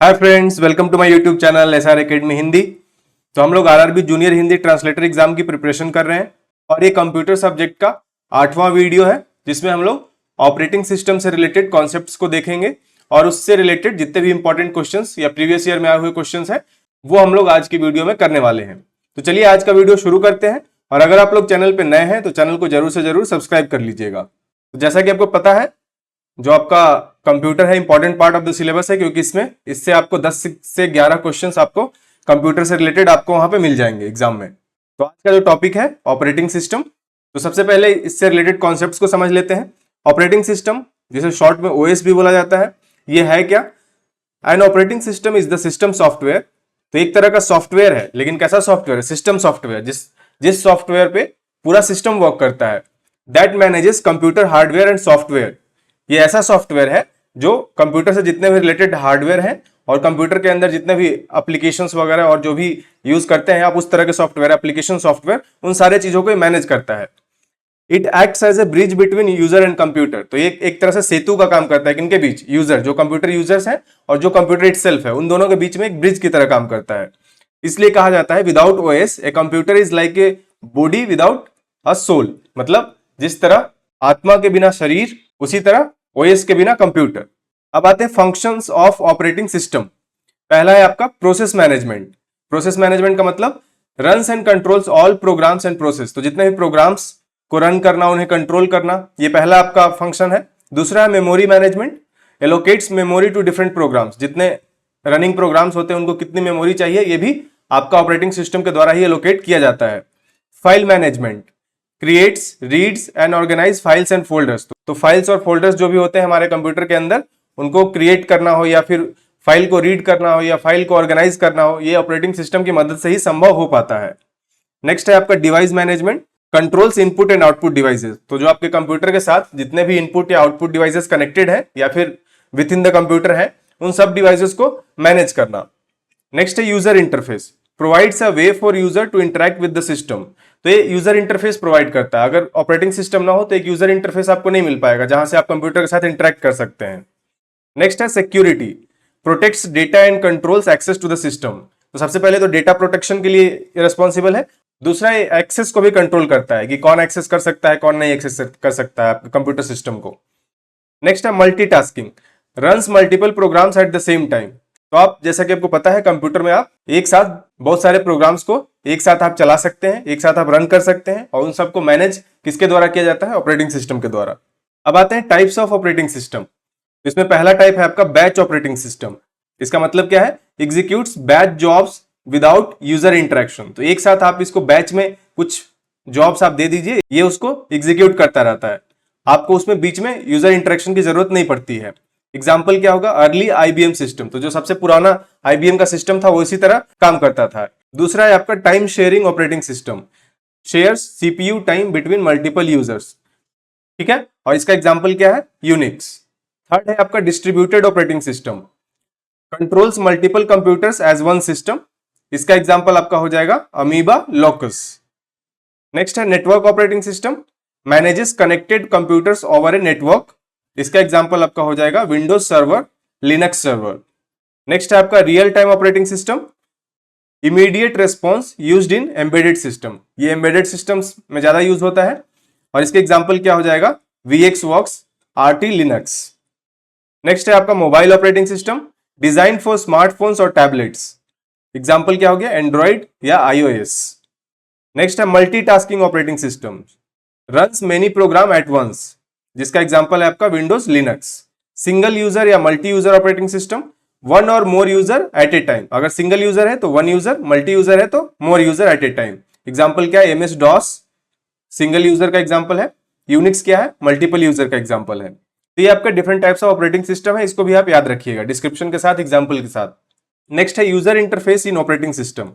Hi friends, welcome to my YouTube channel SR academy Hindi. तो हम लोग RRB junior Hindi translator exam की preparation कर रहे हैं और ये कंप्यूटर सब्जेक्ट का 8वां वीडियो है जिसमें हम लोग ऑपरेटिंग सिस्टम से रिलेटेड कॉन्सेप्ट्स को देखेंगे और उससे रिलेटेड जितने भी इंपॉर्टेंट क्वेश्चंस या प्रीवियस ईयर में आए हुए क्वेश्चंस हैं वो हम लोग आज की वीडियो में करने वाले हैं। तो चलिए आज का वीडियो शुरू करते हैं। और अगर आप लोग चैनल पर नए हैं तो चैनल को जरूर से जरूर सब्सक्राइब कर लीजिएगा। तो जैसा कि आपको पता है, जो आपका कंप्यूटर है important part of the syllabus है, क्योंकि इससे आपको 10 से 11 क्वेश्चंस आपको कंप्यूटर से रिलेटेड आपको वहां पे मिल जाएंगे एग्जाम में। तो आज का जो टॉपिक है ऑपरेटिंग सिस्टम, तो सबसे पहले इससे रिलेटेड कॉन्सेप्ट्स को समझ लेते हैं। ऑपरेटिंग सिस्टम, जिसे शॉर्ट में ओएस भी बोला जाता है, ये है क्या? N operating system is the system software. तो एक तरह का सॉफ्टवेयर है, लेकिन कैसा सॉफ्टवेयर है? सिस्टम सॉफ्टवेयर, जिस सॉफ्टवेयर पे पूरा सिस्टम वर्क करता है। That manages computer hardware and software. ये ऐसा सॉफ्टवेयर है जो कंप्यूटर से जितने भी रिलेटेड हार्डवेयर हैं और कंप्यूटर के अंदर जितने भी एप्लीकेशंस वगैरह और जो भी यूज करते हैं आप, उस तरह के सॉफ्टवेयर, एप्लीकेशन सॉफ्टवेयर, उन सारे चीजों को मैनेज करता है। It acts as a bridge between user and computer. तो ये एक तरह से सेतु का काम करता है। किनके बीच? यूजर, जो कंप्यूटर यूजर्स हैं और जो कंप्यूटर इटसेल्फ है, उन दोनों के बीच में एक ब्रिज की तरह काम करता है। इसलिए कहा जाता है without OS a computer is like a body without a soul. मतलब जिस तरह आत्मा के बिना शरीर, उसी तरह ओएस के बिना कंप्यूटर। अब आते हैं फंक्शंस ऑफ ऑपरेटिंग सिस्टम। पहला है आपका प्रोसेस मैनेजमेंट। प्रोसेस मैनेजमेंट का मतलब runs and controls all programmes and process. तो जितने भी प्रोग्राम्स को रन करना, उन्हें कंट्रोल करना, ये पहला आपका फंक्शन है। दूसरा है memory management. Allocates memory to different programs. जितने रनिंग प्रोग्राम्स होते हैं उनको कितनी मेमोरी चाहिए, ये भी आपका ऑपरेटिंग सिस्टम के द्वारा ही एलोकेट किया जाता है। File management creates, reads and organize files and folders. तो फाइल्स और फोल्डर्स जो भी होते हैं हमारे कंप्यूटर के अंदर, उनको क्रिएट करना हो या फिर फाइल को रीड करना हो या फाइल को ऑर्गेनाइज करना हो, ये ऑपरेटिंग सिस्टम की मदद से ही संभव हो पाता है। नेक्स्ट है आपका device management. Controls input and output devices. तो जो आपके कंप्यूटर के साथ जितने भी इनपुट या आउटपुट डिवाइसेस कनेक्टेड है या फिर विद इन द कंप्यूटर है, उन सब डिवाइसेस को मैनेज करना। नेक्स्ट है user interface. Provides a way for user to interact with the system. तो ये यूजर इंटरफेस प्रोवाइड करता है। अगर ऑपरेटिंग सिस्टम ना हो तो एक यूजर इंटरफेस आपको नहीं मिल पाएगा जहां से आप कंप्यूटर के साथ इंटरेक्ट कर सकते हैं। नेक्स्ट है security. Protects data and controls access to the system. तो सबसे पहले तो डेटा प्रोटेक्शन के लिए रिस्पॉन्सिबल है। दूसरा एक्सेस को भी कंट्रोल करता है कि कौन एक्सेस कर सकता है, कौन नहीं एक्सेस कर सकता है आपके कंप्यूटर सिस्टम को। नेक्स्ट है multitasking. Runs multiple programs at the same time. तो आप, जैसा कि आपको पता है, कंप्यूटर में आप एक साथ बहुत सारे प्रोग्राम्स को एक साथ आप चला सकते हैं, एक साथ आप रन कर सकते हैं, और उन सबको मैनेज किसके द्वारा किया जाता है? ऑपरेटिंग सिस्टम के द्वारा। अब आते हैं टाइप्स ऑफ ऑपरेटिंग सिस्टम। इसमें पहला टाइप है आपका बैच ऑपरेटिंग सिस्टम। इसका मतलब क्या है? Executes batch jobs without user interaction. तो एक साथ आप इसको बैच में कुछ जॉब्स आप दे दीजिए, ये उसको एग्जीक्यूट करता रहता है। आपको उसमें बीच में यूजर इंटरेक्शन की जरूरत नहीं पड़ती है। एग्जाम्पल क्या होगा? Early IBM system. तो जो सबसे पुराना आईबीएम का सिस्टम था वो इसी तरह काम करता था। दूसरा है आपका time sharing operating system. Shares CPU time between multiple users. ठीक है, और इसका एग्जाम्पल क्या है? यूनिक्स। थर्ड है आपका distributed operating system. Controls multiple computers as one system. इसका एग्जाम्पल आपका हो जाएगा अमीबा लोकस। नेक्स्ट है network operating system. Manages connected computers over a network. इसका एग्जाम्पल आपका हो जाएगा Windows server, Linux server. Next है आपका real time operating system. Immediate response used in embedded system. ये एम्बेडेड सिस्टम्स में ज्यादा यूज होता है, और इसके एग्जाम्पल क्या हो जाएगा? VxWorks, RT Linux. नेक्स्ट है आपका mobile operating system. Design for smartphones और टैबलेट्स। एग्जाम्पल क्या हो गया? एंड्रॉइड या iOS। नेक्स्ट है multitasking operating system. Runs many program at once. जिसका एग्जांपल है आपका विंडोज लिनक्स। सिंगल यूजर या multi user operating system. One or more user at a time. अगर सिंगल यूजर है तो वन यूजर, मल्टी यूजर है तो more user at a time. Example क्या है? MS DOS सिंगल यूजर का example है। यूनिक्स क्या है? मल्टीपल यूजर का एग्जांपल है। तो ये आपका different types of operating system है, इसको भी आप याद रखिएगा डिस्क्रिप्शन के साथ, एग्जाम्पल के साथ। नेक्स्ट है user interface in operating system.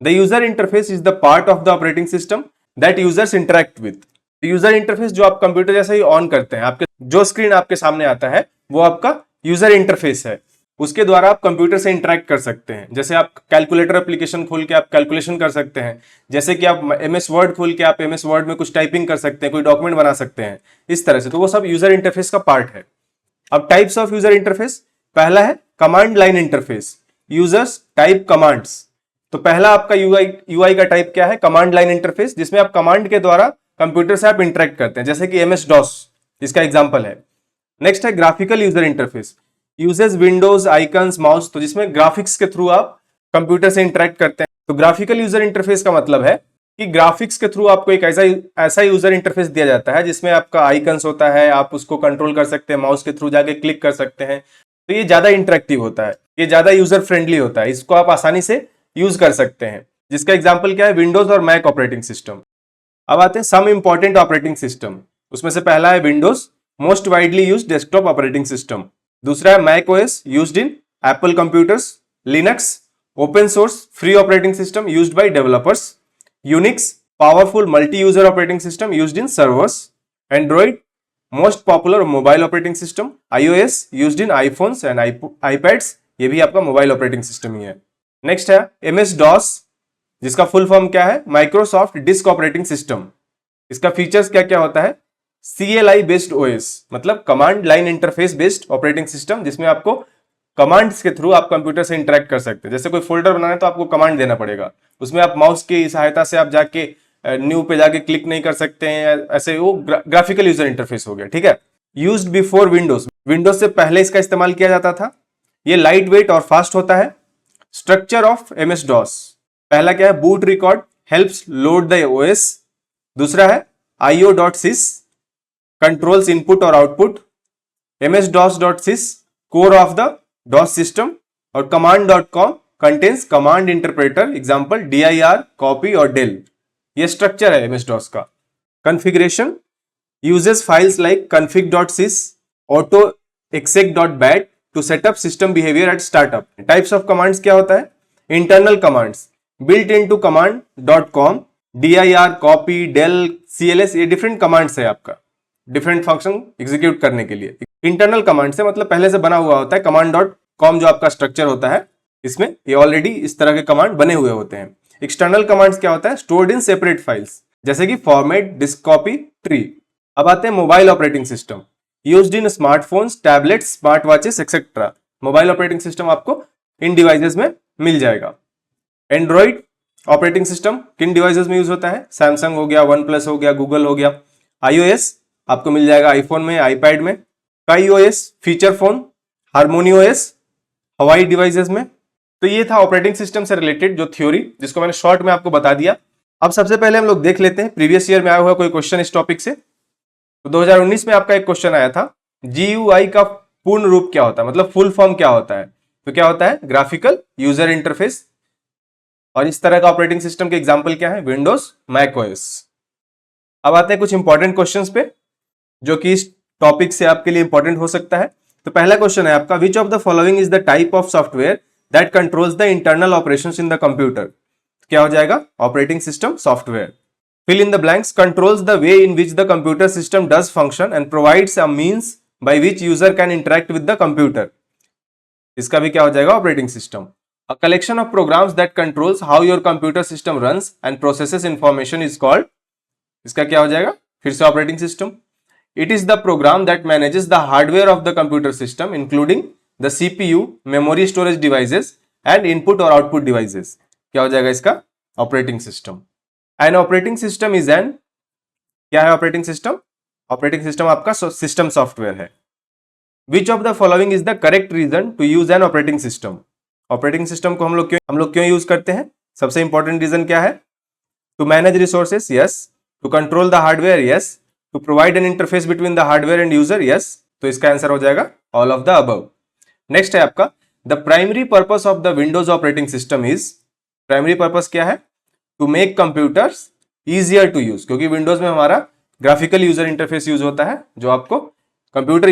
The user interface is the part of the operating system that users interact with. User interface जो आप कंप्यूटर जैसे ही ऑन करते हैं, आपके जो स्क्रीन आपके सामने आता है वो आपका यूजर इंटरफेस है। उसके द्वारा आप कंप्यूटर से इंटरेक्ट कर सकते हैं। जैसे आप कैलकुलेटर एप्लीकेशन खोल के आप कैलकुलेशन कर सकते हैं, जैसे कि आप MS वर्ड खोल के आप MS वर्ड में कुछ टाइपिंग कर सकते हैं, कोई डॉक्यूमेंट बना सकते हैं, इस तरह से। तो वो सब यूजर इंटरफेस का पार्ट है। अब टाइप्स ऑफ यूजर इंटरफेस। पहला है command line interface, users type commands. तो पहला आपका यूआई का टाइप क्या है? कमांड लाइन इंटरफेस, जिसमें आप कमांड के द्वारा कंप्यूटर से आप इंटरेक्ट करते हैं, जैसे कि एमएस डॉस इसका एग्जांपल है। नेक्स्ट है graphical user interface, uses Windows icons mouse, तो जिसमें ग्राफिक्स के थ्रू आप कंप्यूटर से इंटरेक्ट करते हैं। तो ग्राफिकल यूजर इंटरफेस का मतलब है कि ग्राफिक्स के थ्रू आपको एक ऐसा यूजर इंटरफेस दिया जाता है जिसमें आपका आइकन्स होता है, आप उसको कंट्रोल कर सकते हैं, माउस के थ्रू जाके क्लिक कर सकते हैं। तो ये ज्यादा इंटरेक्टिव होता है, ये ज्यादा यूजर फ्रेंडली होता है, इसको आप आसानी से यूज कर सकते हैं। जिसका एग्जाम्पल क्या है? विंडोज और मैक ऑपरेटिंग सिस्टम। अब आते हैं सम इंपॉर्टेंट ऑपरेटिंग सिस्टम। उसमें से पहला है Windows, most widely use desktop operating system. दूसरा है Mac OS, used in Apple computers. Linux, open source free operating system used by developers. Unix, powerful multi user operating system used in servers. Android, most popular mobile operating system. iOS used in iPhones and iPads, ये भी आपका mobile operating system ही है। Next है MS DOS, जिसका full form क्या है? Microsoft disk operating system. इसका features क्या क्या होता है? CLI बेस्ड OS, मतलब command line interface based operating system, जिसमें आपको कमांड्स के थ्रू आप कंप्यूटर से इंटरेक्ट कर सकते हैं। जैसे कोई फोल्डर बनाना है तो आपको कमांड देना पड़ेगा, उसमें आप माउस की सहायता से आप जाके न्यू पे जाके क्लिक नहीं कर सकते हैं, ऐसे वो ग्राफिकल यूजर इंटरफेस हो गया। ठीक है। यूज्ड बिफोर विंडोज, विंडोज से पहले इसका इस्तेमाल किया जाता था। ये लाइट वेट और फास्ट होता है। स्ट्रक्चर ऑफ एमएस डॉस, पहला क्या है? Boot record helps load the OS. दूसरा है io.sys, कंट्रोल्स इनपुट और output. ms-dos.sys, core of the DOS system. और command.com contains command interpreter, example dir, copy और डेल। ये स्ट्रक्चर है एमएस डॉस का। Configuration, uses files like config.sys, autoexec.bat to set up system behavior at startup. Types of commands क्या होता है? Internal commands built into command.com, dir, copy, del, cls, ये different commands है आपका, different function execute करने के लिए। इंटरनल कमांड से मतलब पहले से बना हुआ होता है। command.com जो आपका स्ट्रक्चर होता है, इसमें ये ऑलरेडी इस तरह के कमांड बने हुए होते हैं। एक्सटर्नल कमांड्स क्या होता है? स्टोर्ड इन सेपरेट फाइल्स, जैसे कि फॉर्मेट, डिस्क कॉपी, ट्री। अब आते हैं मोबाइल ऑपरेटिंग सिस्टम, यूज्ड इन smartphones, tablets, smart watches etcetera. Mobile operating system आपको इन डिवाइसेस में मिल जाएगा। एंड्रॉइड ऑपरेटिंग सिस्टम किन डिवाइसेस में यूज होता है? सैमसंग हो गया, वन प्लस हो गया, गूगल हो गया। iOS आपको मिल जाएगा आईफोन में, आईपैड में। KaiOS feature phone, harmony OS हवाई डिवाइसेस में। तो ये था ऑपरेटिंग सिस्टम से रिलेटेड जो थ्योरी, जिसको मैंने शॉर्ट में आपको बता दिया। अब सबसे पहले हम लोग देख लेते हैं प्रीवियस ईयर में आया हुआ कोई क्वेश्चन इस टॉपिक से। तो 2019 में आपका एक क्वेश्चन आया था, GUI का पूर्ण रूप क्या होता है, मतलब फुल फॉर्म क्या होता है? तो क्या होता है? Graphical user interface. और इस तरह का ऑपरेटिंग सिस्टम के एग्जांपल क्या है? Windows, Mac OS. अब आते हैं कुछ इंपॉर्टेंट क्वेश्चंस पे जो कि इस टॉपिक से आपके लिए इंपॉर्टेंट हो सकता है। तो पहला क्वेश्चन है आपका, विच of the following is the type of software that controls the internal operations in the computer? क्या हो जाएगा? Operating system software. Fill in the blanks, controls the way in which the computer system does function and provides a means by which user can interact with the computer. इसका भी क्या हो जाएगा? Operating system. A collection of programs that controls how your computer system runs and processes information is called, इसका क्या हो जाएगा? फिर से operating system. It is the program that manages the hardware of the computer system including the CPU, memory storage devices and input or output devices. क्या हो जाएगा इसका? Operating system. An operating system is an, क्या है operating system? Operating system आपका system software है। Which of the following is the correct reason to use an operating system? Operating system को हम लोग क्यों यूज करते हैं? सबसे इंपॉर्टेंट रीजन क्या है? To manage resources, yes. To control the hardware, yes. To provide an interface between the hardware and user, yes. तो इसका आंसर हो जाएगा all of the above. Next है आपका, the primary purpose of the Windows operating system is, primary purpose क्या है? To make computers easier to use, क्योंकि Windows में हमारा ग्राफिकल यूजर इंटरफेस यूज होता है जो आपको कंप्यूटर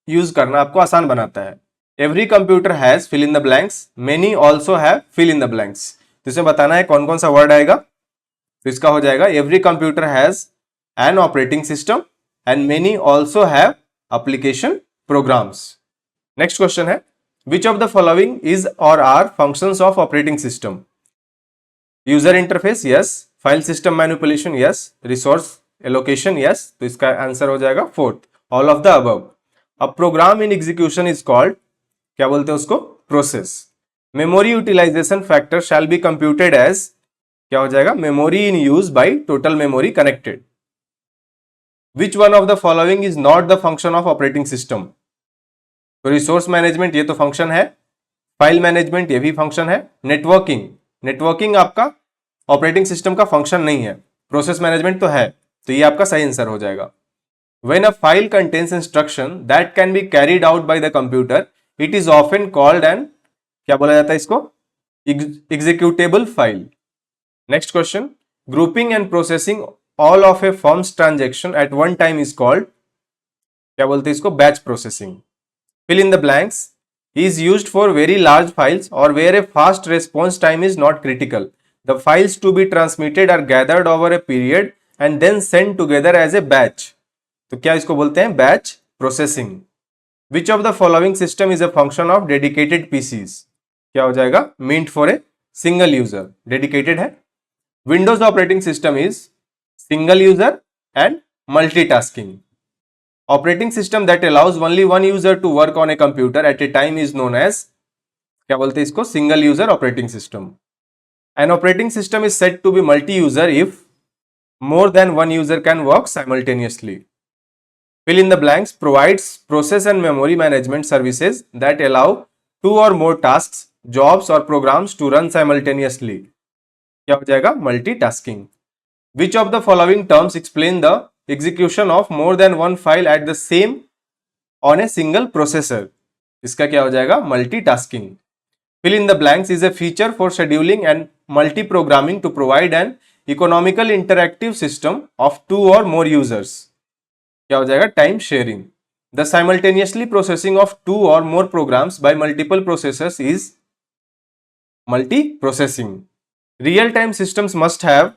यूज करना आपको आसान बनाता है। Every computer has fill in the blanks, many also have fill in the blanks. तो इसमें बताना है कौन कौन सा वर्ड आएगा। तो इसका हो जाएगा every computer has an operating system and many also have application programs. Next question है, which of the following is or are functions of operating system? User interface, yes. File system manipulation, yes. Resource allocation, yes. तो इसका answer हो जाएगा fourth, all of the above. A program in execution is called, क्या बोलते हैं उसको, process. Memory utilization factor shall be computed as, क्या हो जाएगा, memory in use by total memory connected. Which one of the following is not the function of operating system. तो resource management ये तो फंक्शन है, फाइल मैनेजमेंट ये भी function है, नेटवर्किंग, नेटवर्किंग आपका ऑपरेटिंग सिस्टम का फंक्शन नहीं है, प्रोसेस मैनेजमेंट तो है, तो ये आपका सही आंसर हो जाएगा। When a file contains instruction that can be carried out by the computer, it is often called an, क्या बोला जाता है इसको, executable file. Next question, grouping and processing all of a firm's transaction at one time is called, क्या बोलते हैं इसको, batch processing. Fill in the blanks is used for very large files or where a fast response time is not critical. The files to be transmitted are gathered over a period and then sent together as a batch. तो क्या इसको बोलते हैं, batch processing. Which of the following system is a function of dedicated PCs, क्या हो जाएगा, meant for a single user, dedicated है। Windows operating system is single user and multitasking. Operating system that allows only one user to work on a computer at a time is known as, क्या बोलते हैं इसको, single user operating system. An operating system is said to be multi user if more than one user can work simultaneously. Fill in the blanks provides process and memory management services that allow two or more tasks, jobs or programs to run simultaneously. क्या हो जाएगा, multitasking. Which of the following terms explain the execution of more than one file at the same on a single processor? इसका क्या हो जाएगा, multitasking. Fill in the blanks is a feature for scheduling and multi-programming to provide an economical interactive system of two or more users. क्या हो जाएगा, time sharing. The simultaneously processing of two और more programs by multiple processors is multi processing. Real time systems must have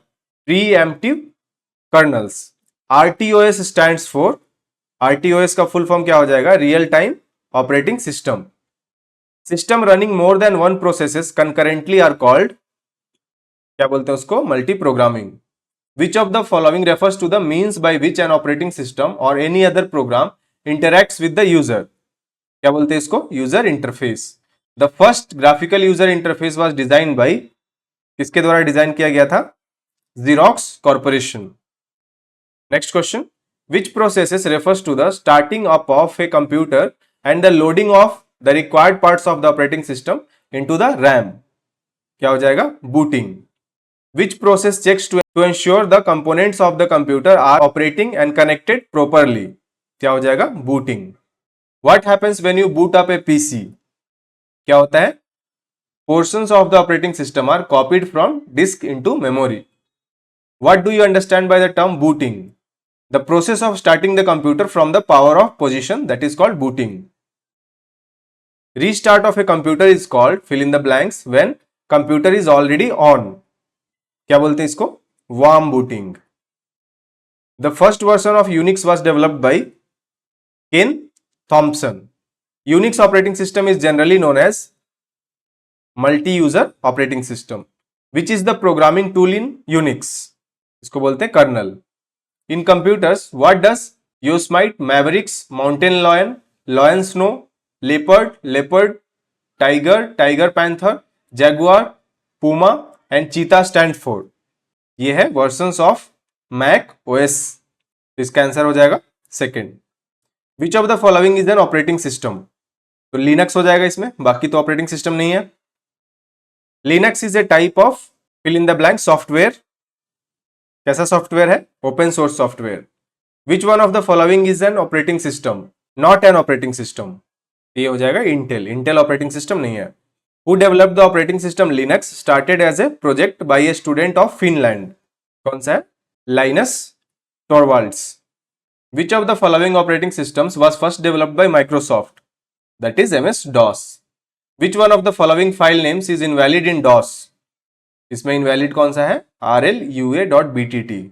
preemptive kernels. RTOS stands for, RTOS का full form क्या हो जाएगा, real time operating system. System running more than one processes concurrently are called, क्या बोलते हैं उसको, multi programming. Which of the following refers to the means by which an operating system or any other program interacts with the user? क्या बोलते हैं इसको, user interface. The first graphical user interface was designed by, किसके द्वारा design किया गया था, Xerox Corporation. Next question, which processes refers to the starting up of a computer and the loading of the required parts of the operating system into the RAM? क्या हो जाएगा, booting. Which process checks to ensure the components of the computer are operating and connected properly? क्या हो जाएगा, booting. What happens when you boot up a PC? क्या होता है, portions of the operating system are copied from disk into memory. What do you understand by the term booting? The process of starting the computer from the power off position, that is called booting. Restart of a computer is called, fill in the blanks, when computer is already on. क्या बोलते हैं इसको, warm booting. The first version of Unix was developed by Ken Thompson. Unix operating system is generally known as multi-user operating system. Which is the programming tool in Unix? इसको बोलते हैं kernel. In computers, what does Yosemite, Mavericks, Mountain Lion, Lion Snow, Leopard, Tiger Panther, Jaguar, Puma and Cheetah stand for? ये है versions of Mac OS, इसका answer हो जाएगा second. Which of the following is an operating system? तो Linux हो जाएगा इसमें, बाकी तो ऑपरेटिंग सिस्टम नहीं है। Linux is a type of, fill in the blank, software. कैसा सॉफ्टवेयर है, open source software. Which one of the following is an operating system, not an operating system? ये हो जाएगा इंटेल ऑपरेटिंग सिस्टम नहीं है। Who developed the operating system Linux started as a project by a student of Finland? कौन सा है, Linus Torvalds. Which of the following operating systems was first developed by Microsoft? That is MS-DOS. Which one of the following file names is invalid in DOS? इसमें invalid कौन सा है, RLUA.btt.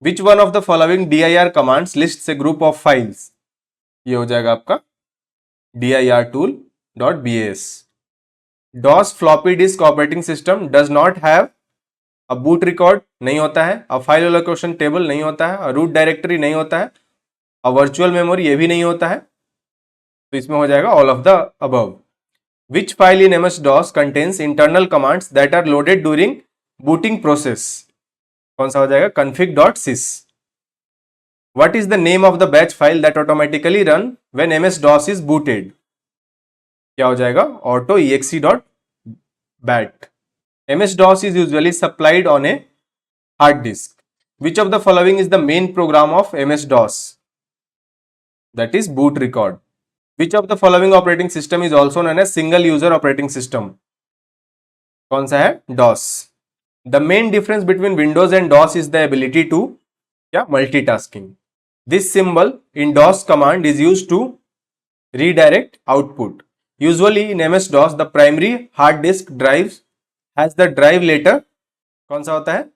Which one of the following dir commands lists a group of files? ये हो जाएगा आपका dirtool.bas. DOS floppy disk operating system does not have a boot record, नहीं होता है, a file allocation table नहीं होता है, a root directory नहीं होता है, a virtual memory ये भी नहीं होता है, तो इसमें हो जाएगा all of the above. Which file in MS-DOS contains internal commands that are loaded during booting process? कौन सा हो जाएगा? config.sys. What is the name of the batch file that automatically run when MS-DOS is booted? क्या हो जाएगा? autoexe.bat. MS-DOS is usually supplied on a hard disk. Which of the following is the main program of MS-DOS? That is boot record. Which of the following operating system is also known as single user operating system? कौन सा है? DOS. The main difference between Windows and DOS is the ability to multitasking. This symbol in DOS command is used to redirect output. Usually in MS-DOS the primary hard disk drive has the drive letter कौन सा होता है?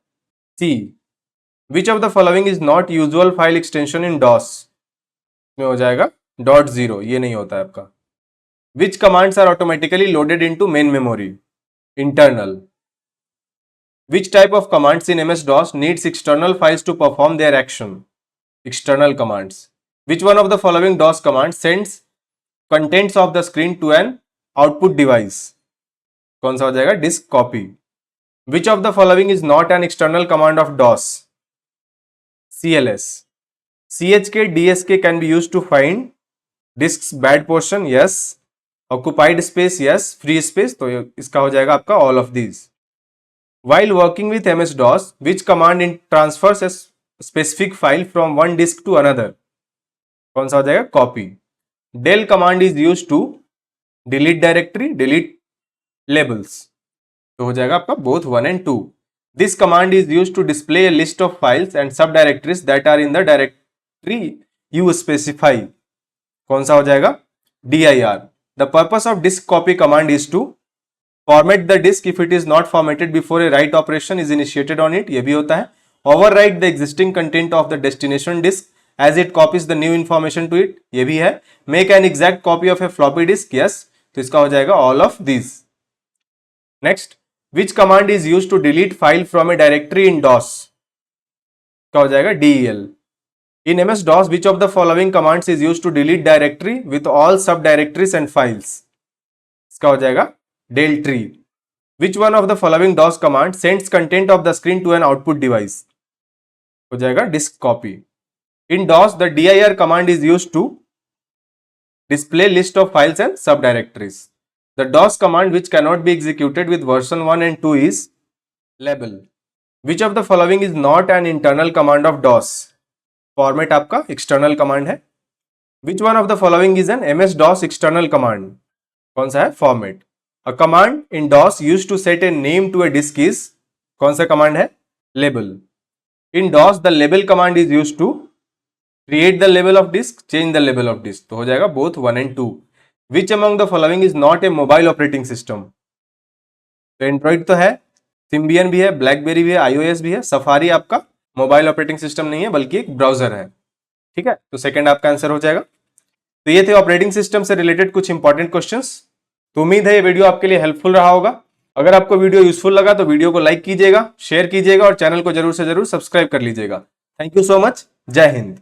C. Which of the following is not usual file extension in DOS? में हो जाएगा .0. ये नहीं होता है आपका. Which commands are automatically loaded into main memory? Internal. Which type of commands in MS-DOS needs external files to perform their action? External commands. Which one of the following DOS commands sends contents of the screen to an output device? कौन सा हो जाएगा? Disk copy. Which of the following is not an external command of DOS? CLS. CHK, DSK can be used to find disk's bad portion, yes. Occupied space, yes. Free space, तो इसका हो जाएगा आपका all of these. While working with MS-DOS, which command transfers a specific file from one disk to another? कौन सा हो जाएगा? Copy. Del command is used to delete directory, delete labels. तो हो जाएगा आपका both 1 and 2. This command is used to display a list of files and subdirectories that are in the directory you specify. कौन सा हो जाएगा? dir. The purpose of disk copy command is to format the disk if it is not formatted before a write operation is initiated on it. ये भी होता है. Overwrite the existing content of the destination disk as it copies the new information to it. ये भी है. Make an exact copy of a floppy disk. Yes. तो इसका हो जाएगा all of these. Next, which command is used to delete file from a directory in DOS? क्या हो जाएगा? del. In MS-DOS, which of the following commands is used to delete directory with all subdirectories and files? इसका हो जाएगा del tree. Which one of the following DOS command sends content of the screen to an output device? हो जाएगा disk copy. In DOS, the dir command is used to display list of files and subdirectories. The DOS command which cannot be executed with version 1 and 2 is label. Which of the following is not an internal command of DOS? Format आपका external command है. Which one of the following is an MS-DOS external command? कौन सा है? Format. A command in DOS used to set a name to a disk is कौन सा command है? Label. In DOS the label command is used to create the label of disk, change the label of disk. तो हो जाएगा both 1 and 2. Which among the following is not a mobile operating system? तो Android तो है, Symbian भी है, blackberry भी है, iOS भी है. सफारी आपका मोबाइल ऑपरेटिंग सिस्टम नहीं है बल्कि एक ब्राउजर है. ठीक है, तो सेकंड आपका आंसर हो जाएगा. तो ये थे ऑपरेटिंग सिस्टम से रिलेटेड कुछ इंपॉर्टेंट क्वेश्चंस. तो उम्मीद है ये वीडियो आपके लिए हेल्पफुल रहा होगा. अगर आपको वीडियो यूजफुल लगा तो वीडियो को लाइक कीजिएगा, शेयर कीजिएगा और चैनल को जरूर से जरूर सब्सक्राइब कर लीजिएगा. Thank you so much. जय हिंद.